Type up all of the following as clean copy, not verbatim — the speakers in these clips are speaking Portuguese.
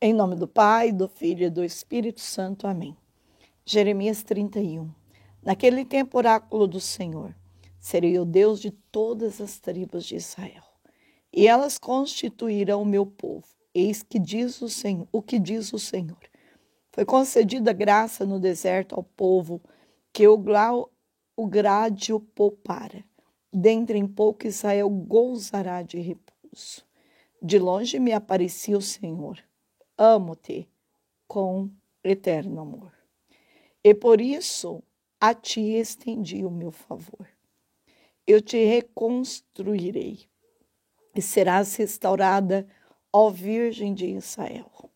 Em nome do Pai, do Filho e do Espírito Santo. Amém. Jeremias 31. Naquele tempo, oráculo do Senhor: serei o Deus de todas as tribos de Israel, e elas constituirão o meu povo. Eis que diz o Senhor, o que diz o Senhor. Foi concedida graça no deserto ao povo que o grade o poupara. Dentre em pouco Israel gozará de repouso. De longe me aparecia o Senhor. Amo-te com eterno amor. E por isso a ti estendi o meu favor. Eu te reconstruirei e serás restaurada, ó Virgem de Israel.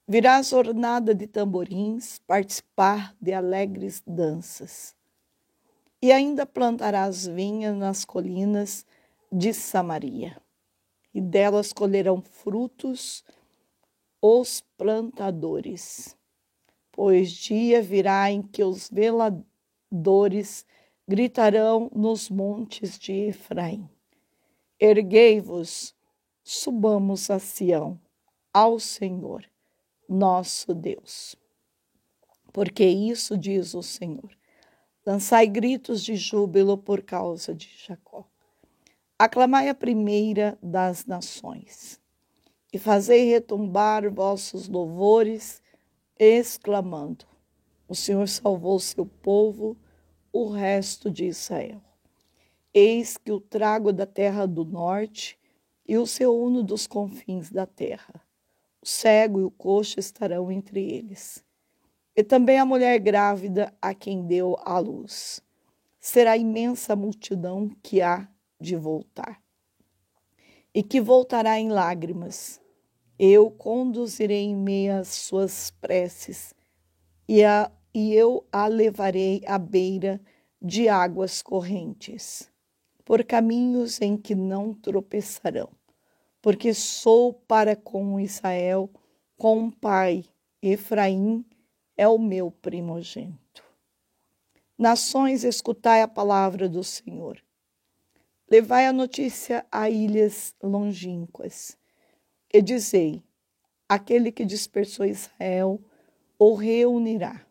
Virás ornada de tamborins, participar de alegres danças. E ainda plantarás vinhas nas colinas de Samaria, e delas colherão frutos os plantadores. Pois dia virá em que os veladores gritarão nos montes de Efraim: erguei-vos, subamos a Sião, ao Senhor, nosso Deus. Porque isso diz o Senhor: lançai gritos de júbilo por causa de Jacó. Aclamai a primeira das nações, e fazei retumbar vossos louvores, exclamando: o Senhor salvou seu povo, o resto de Israel. Eis que o trago da terra do norte e o seu uno dos confins da terra. O cego e o coxo estarão entre eles. E também a mulher grávida a quem deu à luz. Será imensa a multidão que há de voltar, e que voltará em lágrimas. Eu conduzirei em meio às suas preces, e eu a levarei à beira de águas correntes, por caminhos em que não tropeçarão, porque sou para com Israel, com um pai. Efraim é o meu primogênito. Nações, escutai a palavra do Senhor. Levai a notícia a ilhas longínquas, e dizei: aquele que dispersou Israel o reunirá,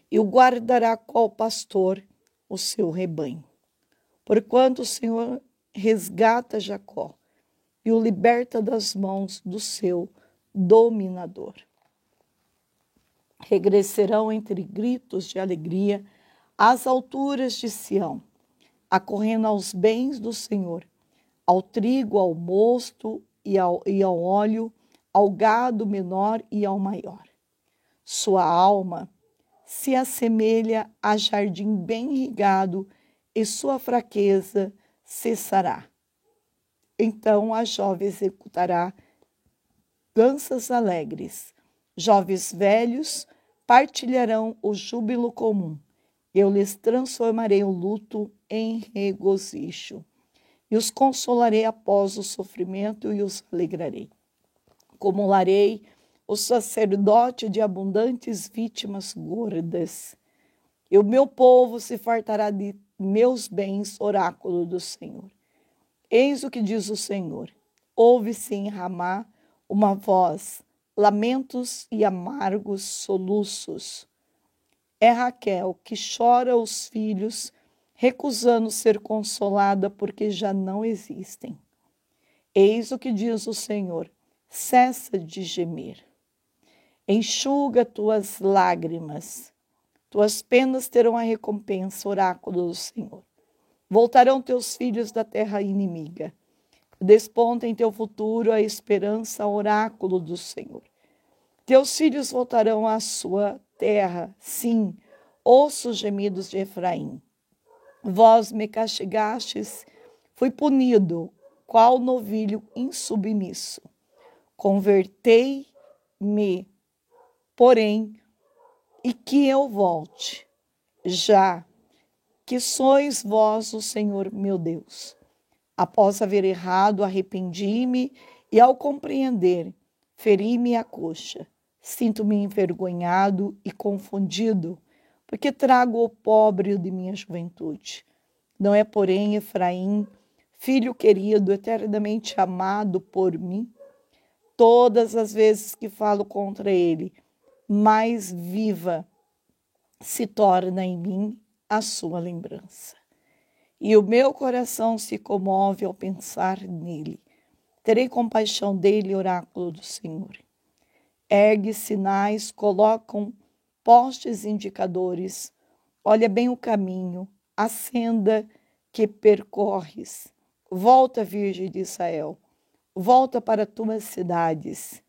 e o guardará qual pastor o seu rebanho. Porquanto o Senhor resgata Jacó e o liberta das mãos do seu dominador. Regressarão entre gritos de alegria às alturas de Sião, acorrendo aos bens do Senhor, ao trigo, ao mosto e ao óleo, ao gado menor e ao maior. Sua alma se assemelha a jardim bem irrigado, e sua fraqueza cessará. Então a jovem executará danças alegres. Jovens velhos partilharão o júbilo comum. Eu lhes transformarei o luto em regozijo, e os consolarei após o sofrimento e os alegrarei. Acumularei o sacerdote de abundantes vítimas gordas, e o meu povo se fartará de meus bens, oráculo do Senhor. Eis o que diz o Senhor: ouve-se em Ramá uma voz, lamentos e amargos soluços. É Raquel que chora os filhos, recusando ser consolada porque já não existem. Eis o que diz o Senhor: cessa de gemer. Enxuga tuas lágrimas. Tuas penas terão a recompensa, oráculo do Senhor. Voltarão teus filhos da terra inimiga. Desponta em teu futuro a esperança, oráculo do Senhor. Teus filhos voltarão à sua terra, sim, ouço os gemidos de Efraim. Vós me castigastes, fui punido, qual novilho insubmisso. Convertei-me, porém, e que eu volte, já que sois vós o Senhor meu Deus. Após haver errado, arrependi-me, e ao compreender, feri-me a coxa. Sinto-me envergonhado e confundido, porque trago o pobre de minha juventude. Não é, porém, Efraim, filho querido, eternamente amado por mim? Todas as vezes que falo contra ele, mais viva se torna em mim a sua lembrança. E o meu coração se comove ao pensar nele. Terei compaixão dele, oráculo do Senhor. Ergue sinais, colocam postes indicadores. Olha bem o caminho, a senda que percorres. Volta, Virgem de Israel, volta para tuas cidades.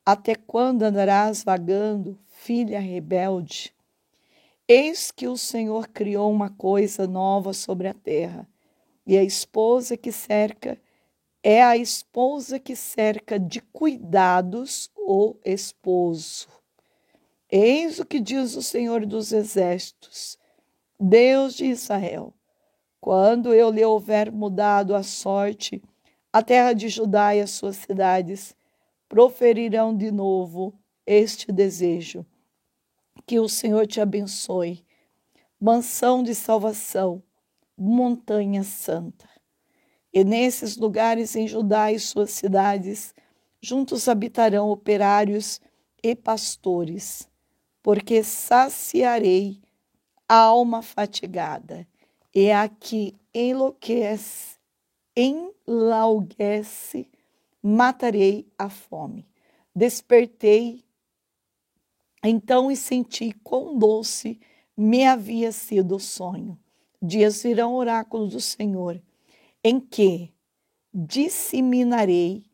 Até quando andarás vagando, filha rebelde? Eis que o Senhor criou uma coisa nova sobre a terra, e a esposa que cerca é a esposa que cerca de cuidados o esposo. Eis o que diz o Senhor dos Exércitos, Deus de Israel: quando eu lhe houver mudado a sorte, a terra de Judá e as suas cidades proferirão de novo este desejo: que o Senhor te abençoe, mansão de salvação, montanha santa. E nesses lugares em Judá e suas cidades, juntos habitarão operários e pastores, porque saciarei a alma fatigada, e a que enlaguece, matarei a fome. Despertei então e senti quão doce me havia sido o sonho. Dias virão, oráculo do Senhor, em que disseminarei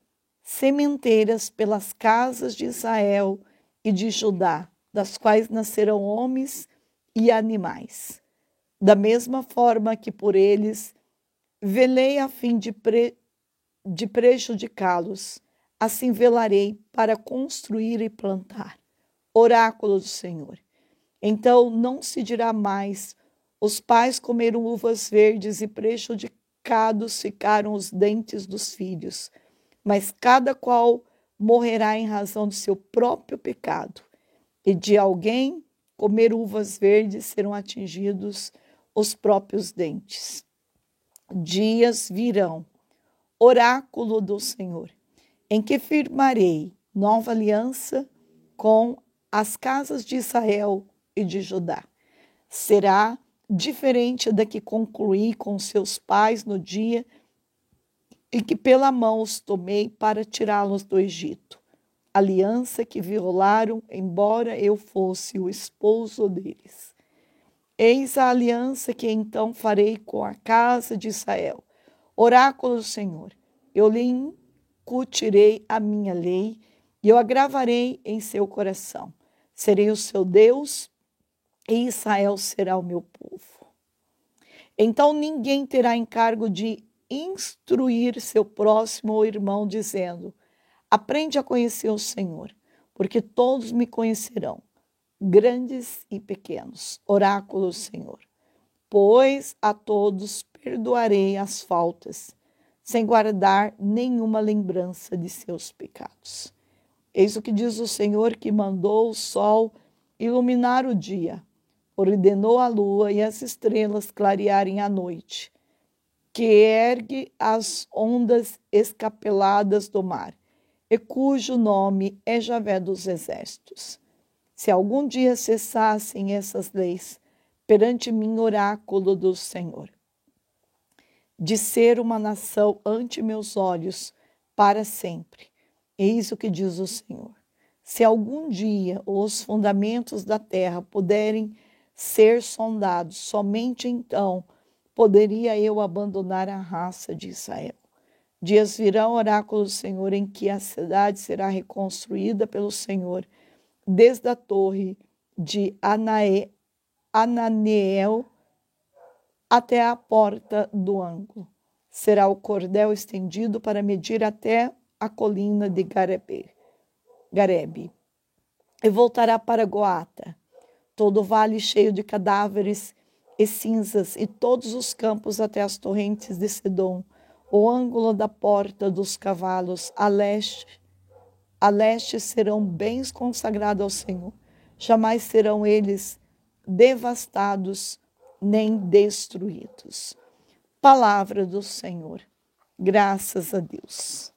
sementeiras pelas casas de Israel e de Judá, das quais nascerão homens e animais. Da mesma forma que por eles velei a fim de prejudicá-los, assim velarei para construir e plantar. Oráculo do Senhor. Então não se dirá mais: os pais comeram uvas verdes e prejudicados ficaram os dentes dos filhos, mas cada qual morrerá em razão do seu próprio pecado. E de alguém comer uvas verdes serão atingidos os próprios dentes. Dias virão, oráculo do Senhor, em que firmarei nova aliança com as casas de Israel e de Judá. Será diferente da que concluí com seus pais no dia em que pela mão os tomei para tirá-los do Egito. Aliança que violaram, embora eu fosse o esposo deles. Eis a aliança que então farei com a casa de Israel. Oráculo do Senhor, eu lhe incutirei a minha lei e eu a gravarei em seu coração. Serei o seu Deus e Israel será o meu povo. Então ninguém terá encargo de instruir seu próximo ou irmão, dizendo: aprende a conhecer o Senhor, porque todos me conhecerão, grandes e pequenos. Oráculo do Senhor. Pois a todos perdoarei as faltas, sem guardar nenhuma lembrança de seus pecados. Eis o que diz o Senhor, que mandou o sol iluminar o dia, ordenou a lua e as estrelas clarearem a noite, que ergue as ondas escapeladas do mar, e cujo nome é Javé dos Exércitos. Se algum dia cessassem essas leis perante mim, oráculo do Senhor, de ser uma nação ante meus olhos para sempre. Eis o que diz o Senhor: se algum dia os fundamentos da terra puderem ser sondados, somente então poderia eu abandonar a raça de Israel. Dias virão, oráculo do Senhor, em que a cidade será reconstruída pelo Senhor, desde a torre de Ananeel até a porta do ângulo. Será o cordel estendido para medir até a colina de Garebe. E voltará para Goata, todo o vale cheio de cadáveres e cinzas, e todos os campos até as torrentes de Sedom, o ângulo da porta dos cavalos, a leste serão bens consagrados ao Senhor. Jamais serão eles devastados nem destruídos. Palavra do Senhor. Graças a Deus.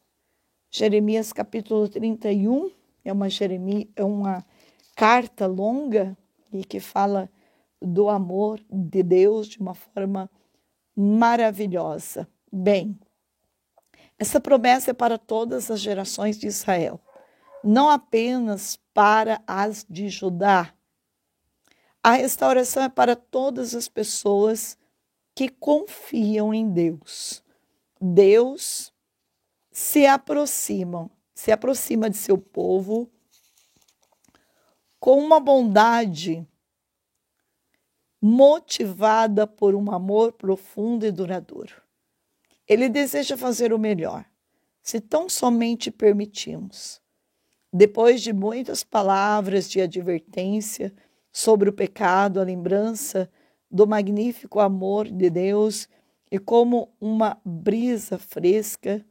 Jeremias capítulo 31 é uma carta longa e que fala do amor de Deus de uma forma maravilhosa. Bem, essa promessa é para todas as gerações de Israel, não apenas para as de Judá. A restauração é para todas as pessoas que confiam em Deus. Deus se aproxima de seu povo com uma bondade motivada por um amor profundo e duradouro. Ele deseja fazer o melhor, se tão somente permitimos. Depois de muitas palavras de advertência sobre o pecado, a lembrança do magnífico amor de Deus e como uma brisa fresca,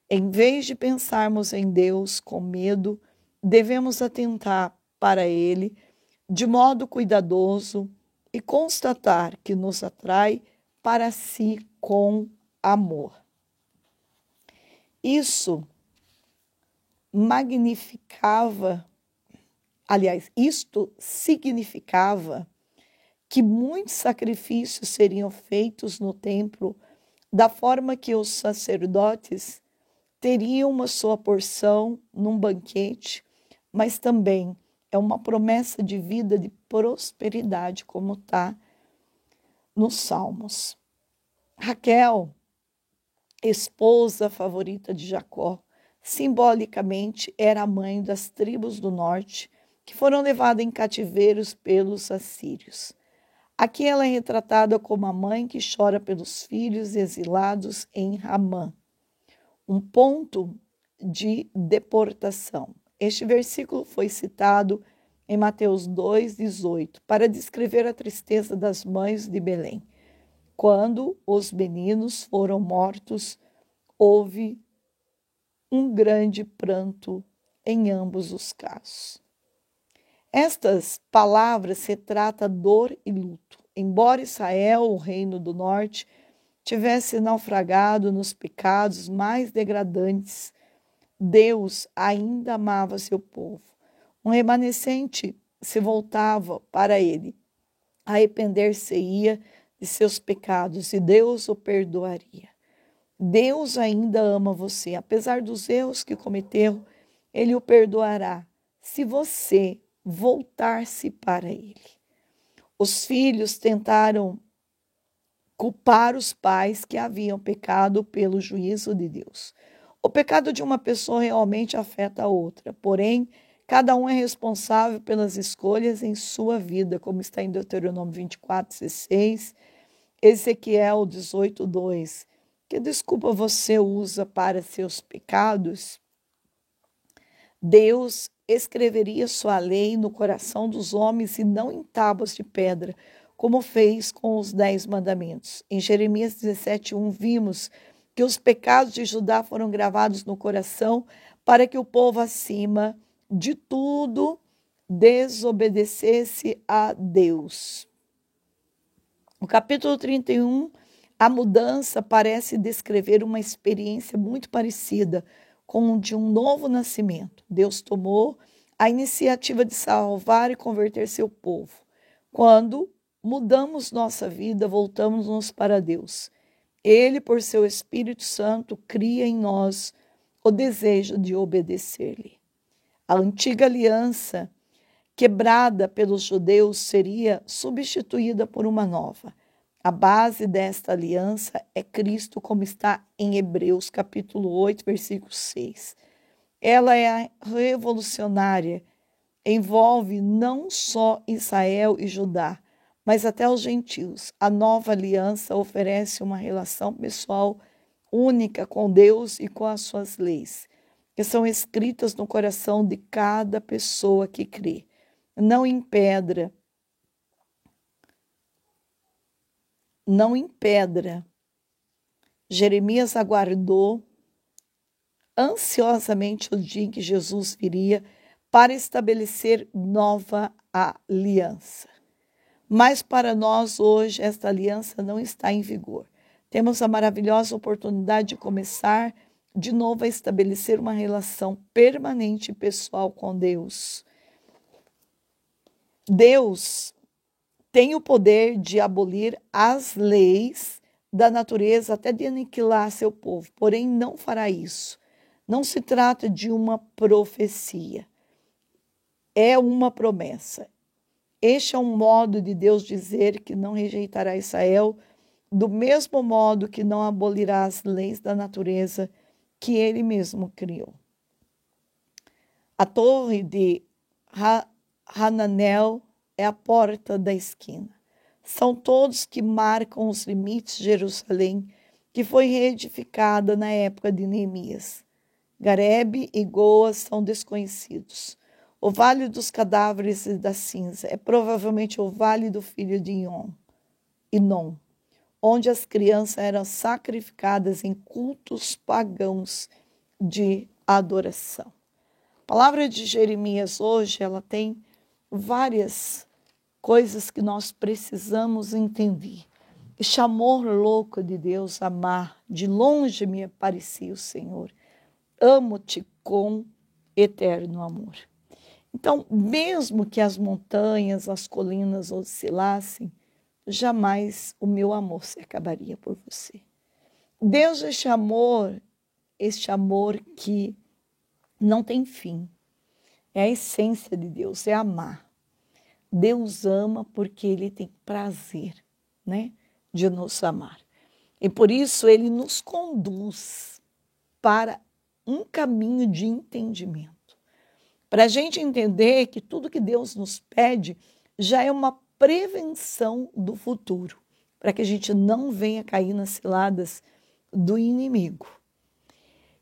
em vez de pensarmos em Deus com medo, devemos atentar para Ele de modo cuidadoso e constatar que nos atrai para si com amor. Isto significava que muitos sacrifícios seriam feitos no templo, da forma que os sacerdotes teriam uma sua porção num banquete, mas também é uma promessa de vida de prosperidade, como está nos Salmos. Raquel, esposa favorita de Jacó, simbolicamente era a mãe das tribos do norte que foram levadas em cativeiros pelos assírios. Aqui ela é retratada como a mãe que chora pelos filhos exilados em Ramã, um ponto de deportação. Este versículo foi citado em Mateus 2,18 para descrever a tristeza das mães de Belém. Quando os meninos foram mortos, houve um grande pranto em ambos os casos. Estas palavras retratam dor e luto. Embora Israel, o reino do norte, tivesse naufragado nos pecados mais degradantes, Deus ainda amava seu povo. Um remanescente se voltava para ele, arrepender-se-ia de seus pecados e Deus o perdoaria. Deus ainda ama você. Apesar dos erros que cometeu, Ele o perdoará se você voltar-se para Ele. Os filhos tentaram culpar os pais que haviam pecado pelo juízo de Deus. O pecado de uma pessoa realmente afeta a outra, porém, cada um é responsável pelas escolhas em sua vida, como está em Deuteronômio 24:16, Ezequiel 18:2. Que desculpa você usa para seus pecados? Deus escreveria sua lei no coração dos homens e não em tábuas de pedra, como fez com os 10 mandamentos. Em Jeremias 17:1 vimos que os pecados de Judá foram gravados no coração para que o povo acima de tudo desobedecesse a Deus. No capítulo 31, a mudança parece descrever uma experiência muito parecida com de um novo nascimento. Deus tomou a iniciativa de salvar e converter seu povo. Quando mudamos nossa vida, voltamos-nos para Deus. Ele, por seu Espírito Santo, cria em nós o desejo de obedecer-lhe. A antiga aliança, quebrada pelos judeus, seria substituída por uma nova. A base desta aliança é Cristo, como está em Hebreus, capítulo 8, versículo 6. Ela é revolucionária, envolve não só Israel e Judá, mas até os gentios. A nova aliança oferece uma relação pessoal única com Deus e com as suas leis, que são escritas no coração de cada pessoa que crê. Não em pedra. Jeremias aguardou ansiosamente o dia em que Jesus viria para estabelecer nova aliança. Mas para nós hoje esta aliança não está em vigor. Temos a maravilhosa oportunidade de começar de novo a estabelecer uma relação permanente e pessoal com Deus. Deus tem o poder de abolir as leis da natureza, até de aniquilar seu povo, porém não fará isso. Não se trata de uma profecia, é uma promessa. Este é um modo de Deus dizer que não rejeitará Israel, do mesmo modo que não abolirá as leis da natureza que ele mesmo criou. A torre de Hananel é a porta da esquina. São todos que marcam os limites de Jerusalém, que foi reedificada na época de Neemias. Garebe e Goa são desconhecidos. O Vale dos Cadáveres e da Cinza é provavelmente o Vale do filho de Inom, onde as crianças eram sacrificadas em cultos pagãos de adoração. A palavra de Jeremias hoje, ela tem várias coisas que nós precisamos entender. Este amor louco de Deus, amar, de longe me aparecia o Senhor. Amo-te com eterno amor. Então, mesmo que as montanhas, as colinas oscilassem, jamais o meu amor se acabaria por você. Deus, este amor que não tem fim, é a essência de Deus, é amar. Deus ama porque Ele tem prazer, de nos amar. E por isso Ele nos conduz para um caminho de entendimento. Para a gente entender que tudo que Deus nos pede já é uma prevenção do futuro, para que a gente não venha cair nas ciladas do inimigo.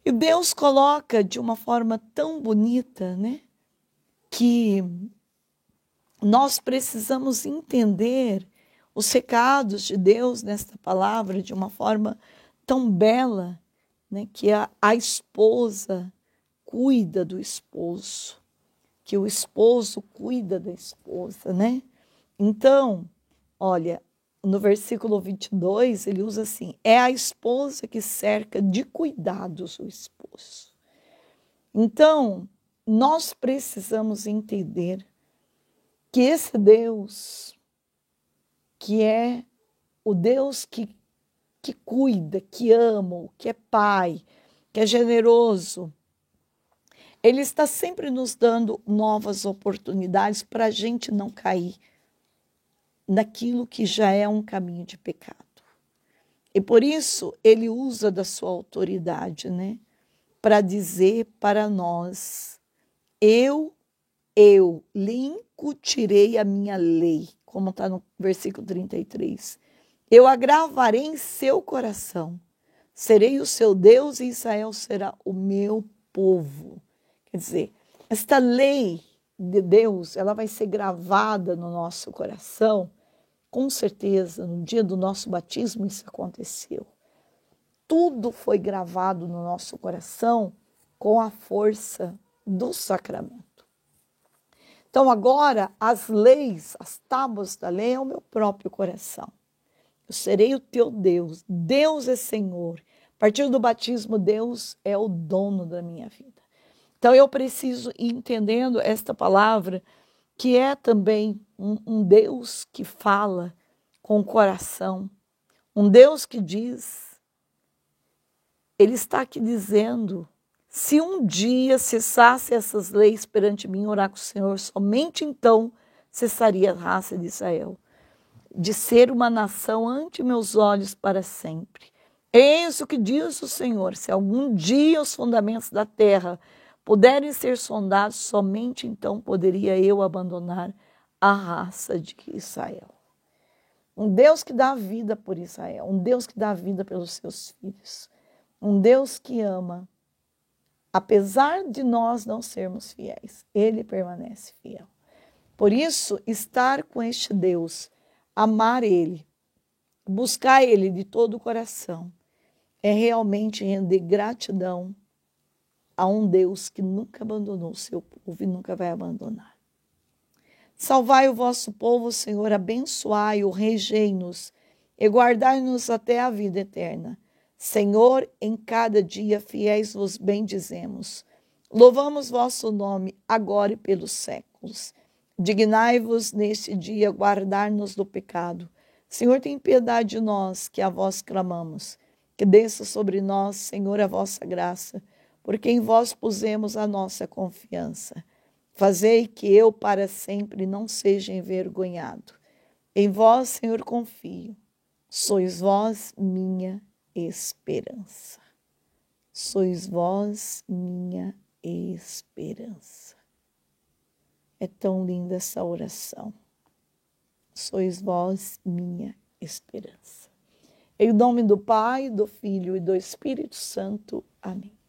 E Deus coloca de uma forma tão bonita, que nós precisamos entender os recados de Deus nesta palavra de uma forma tão bela, que a esposa cuida do esposo, que o esposo cuida da esposa, Então, olha, no versículo 22, ele usa assim, é a esposa que cerca de cuidados o esposo. Então, nós precisamos entender que esse Deus, que é o Deus que cuida, que ama, que é pai, que é generoso, Ele está sempre nos dando novas oportunidades para a gente não cair naquilo que já é um caminho de pecado. E por isso Ele usa da sua autoridade, para dizer para nós, eu lhe incutirei a minha lei, como está no versículo 33. Eu a gravarei em seu coração, serei o seu Deus e Israel será o meu povo. Quer dizer, esta lei de Deus, ela vai ser gravada no nosso coração, com certeza, no dia do nosso batismo isso aconteceu. Tudo foi gravado no nosso coração com a força do sacramento. Então agora, as leis, as tábuas da lei é o meu próprio coração. Eu serei o teu Deus, Deus é Senhor. A partir do batismo, Deus é o dono da minha vida. Então eu preciso ir entendendo esta palavra, que é também um Deus que fala com o coração, um Deus que diz, Ele está aqui dizendo, se um dia cessasse essas leis perante mim, orar com o Senhor, somente então cessaria a raça de Israel, de ser uma nação ante meus olhos para sempre. Eis o que diz o Senhor, se algum dia os fundamentos da terra puderem ser sondados, somente então poderia eu abandonar a raça de Israel. Um Deus que dá vida por Israel, um Deus que dá vida pelos seus filhos, um Deus que ama. Apesar de nós não sermos fiéis, Ele permanece fiel. Por isso, estar com este Deus, amar Ele, buscar Ele de todo o coração, é realmente render gratidão a um Deus que nunca abandonou o seu povo e nunca vai abandonar. Salvai o vosso povo, Senhor, abençoai-o, regei-nos e guardai-nos até a vida eterna. Senhor, em cada dia fiéis vos bendizemos. Louvamos vosso nome agora e pelos séculos. Dignai-vos neste dia guardar-nos do pecado. Senhor, tem piedade de nós, que a vós clamamos. Que desça sobre nós, Senhor, a vossa graça, porque em vós pusemos a nossa confiança. Fazei que eu para sempre não seja envergonhado. Em vós, Senhor, confio. Sois vós minha esperança. Sois vós minha esperança. É tão linda essa oração. Sois vós minha esperança. Em nome do Pai, do Filho e do Espírito Santo. Amém.